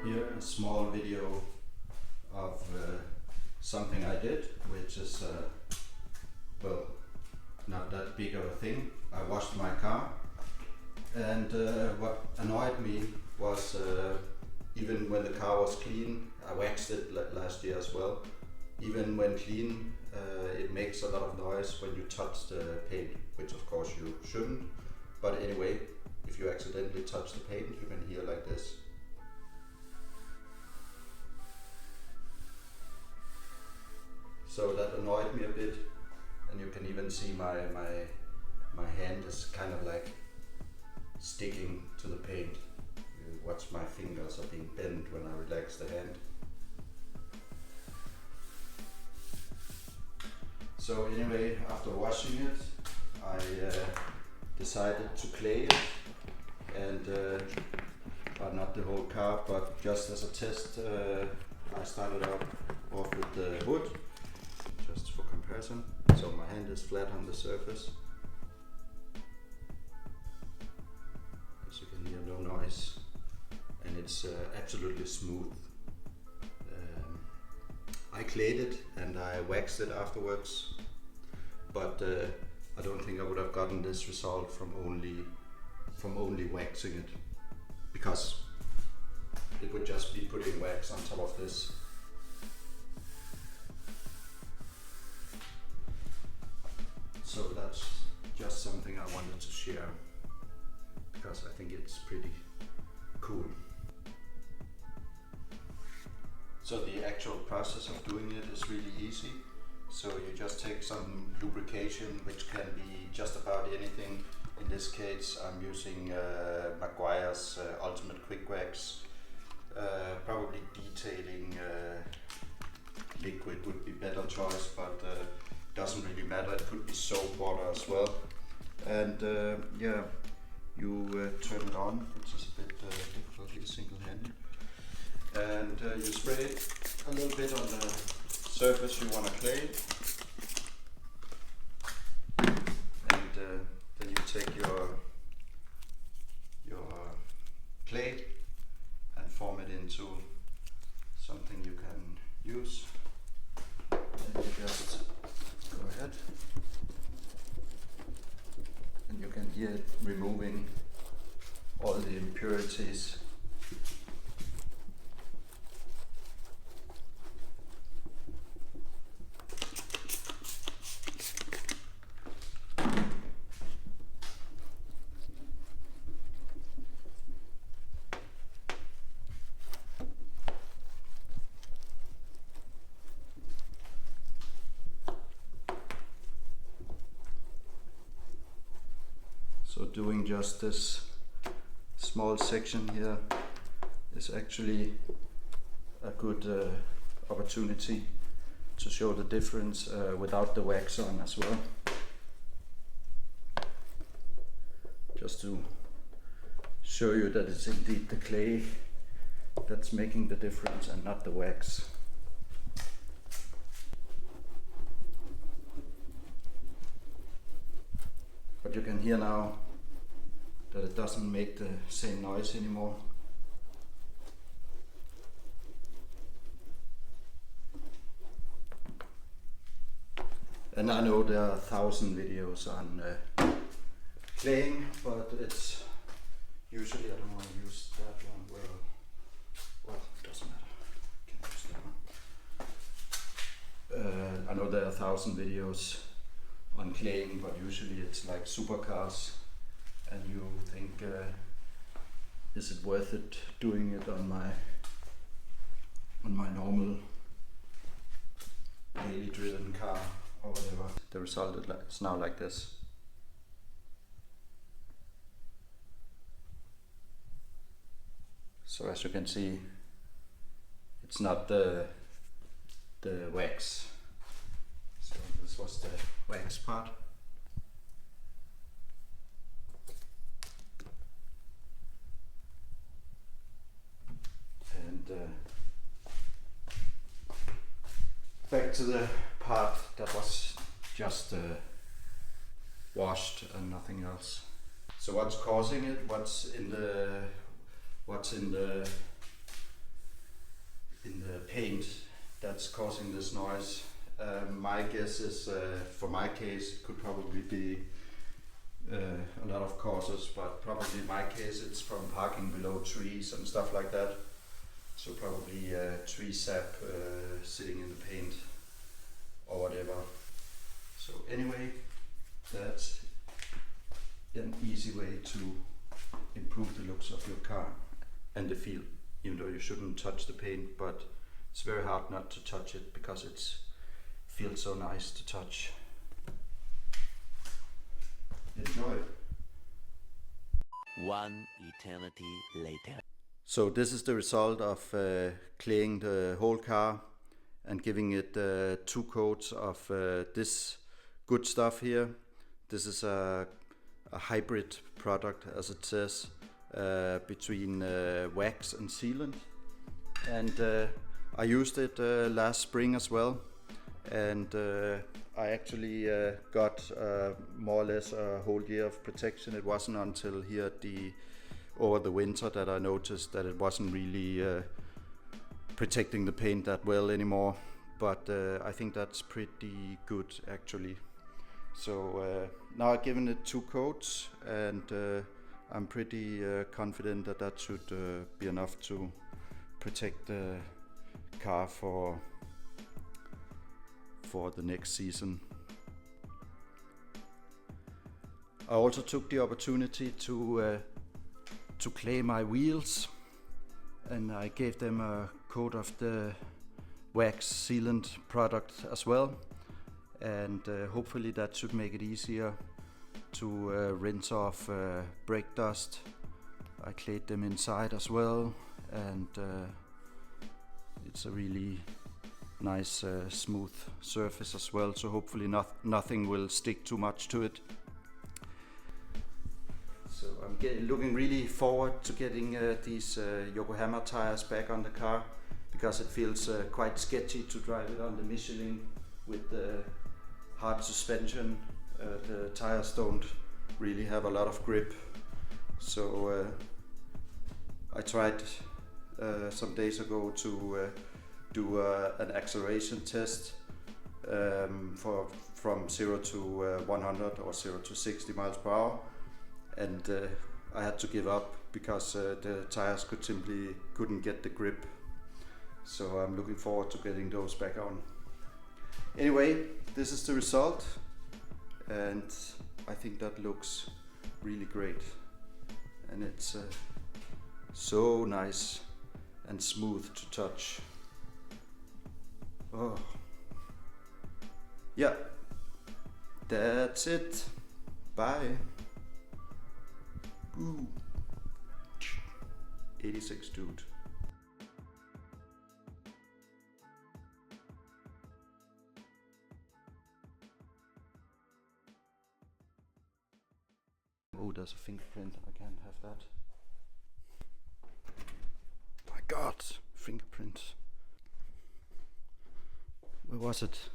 here a small video of something I did, which is well, not that big of a thing. I washed my car, and what annoyed me was even when the car was clean, I waxed it last year as well. Even when clean, it makes a lot of noise when you touch the paint, which of course you shouldn't. But anyway, if you accidentally touch the paint, you can hear like this. So that annoyed me a bit, and you can even see my hand is kind of like sticking to the paint. You watch my fingers are being bent when I relax the hand. So anyway, after washing it, I decided to clay it, and not the whole car, but just as a test, I started off with the hood, just for comparison. So my hand is flat on the surface. As you can hear, no noise, and it's absolutely smooth. I clayed it and I waxed it afterwards, but I don't think I would have gotten this result from only waxing it, because it would just be putting wax on top of this. So that's just something I wanted to share, because I think it's pretty cool. So the actual process of doing it is really easy. So you just take some lubrication, which can be just about anything. In this case, I'm using Meguiar's Ultimate Quick Wax. Probably detailing liquid would be better choice, but doesn't really matter. It could be soap water as well. And yeah, you turn it on, which is a bit difficultly single-handed. And you spray it a little bit on the surface you want to clay, and then you take your clay and form it into something you can use. And you just go ahead, and you can hear it removing all the impurities. So doing just this small section here is actually a good opportunity to show the difference without the wax on as well. Just to show you that it's indeed the clay that's making the difference and not the wax. But you can hear now that it doesn't make the same noise anymore. And I know there are 1,000 videos on claying, but it's usually, I don't want to use that one. Well, it doesn't matter. Can use that one. I know there are 1,000 videos on claying, but usually it's like supercars, and you think, is it worth it doing it on my normal daily driven car or whatever? The result is now like this. So as you can see, it's not the wax. So this was the wax part. And back to the part that was just washed and nothing else. So what's causing it? What's in the in the paint that's causing this noise. My guess is, for my case, it could probably be a lot of causes, but probably in my case it's from parking below trees and stuff like that. So probably tree sap sitting in the paint or whatever. So anyway, that's an easy way to improve the looks of your car and the feel, even though you shouldn't touch the paint, but it's very hard not to touch it because it feels so nice to touch. Enjoy. One eternity later. So this is the result of cleaning the whole car and giving it 2 coats of this good stuff here. This is a hybrid product, as it says, between wax and sealant. And I used it last spring as well, and I actually got more or less a whole year of protection. It wasn't until here over the winter that I noticed that it wasn't really protecting the paint that well anymore, but I think that's pretty good actually. So now I've given it 2 coats, and I'm pretty confident that that should be enough to protect the car for the next season. I also took the opportunity to clay my wheels, and I gave them a coat of the wax sealant product as well, and hopefully that should make it easier to rinse off brake dust. I clayed them inside as well, and it's a really nice smooth surface as well, so hopefully nothing will stick too much to it. So I'm looking really forward to getting these Yokohama tires back on the car, because it feels quite sketchy to drive it on the Michelin with the hard suspension. The tires don't really have a lot of grip. So I tried some days ago to do an acceleration test from 0 to 100 or 0 to 60 miles per hour, and I had to give up because the tires couldn't get the grip. So I'm looking forward to getting those back on. Anyway, this is the result, and I think that looks really great, and it's so nice and smooth to touch. Oh yeah, that's it. Bye. Ooh. 86 dude. Oh, there's a fingerprint. I can't have that. My God, fingerprint. Where was it?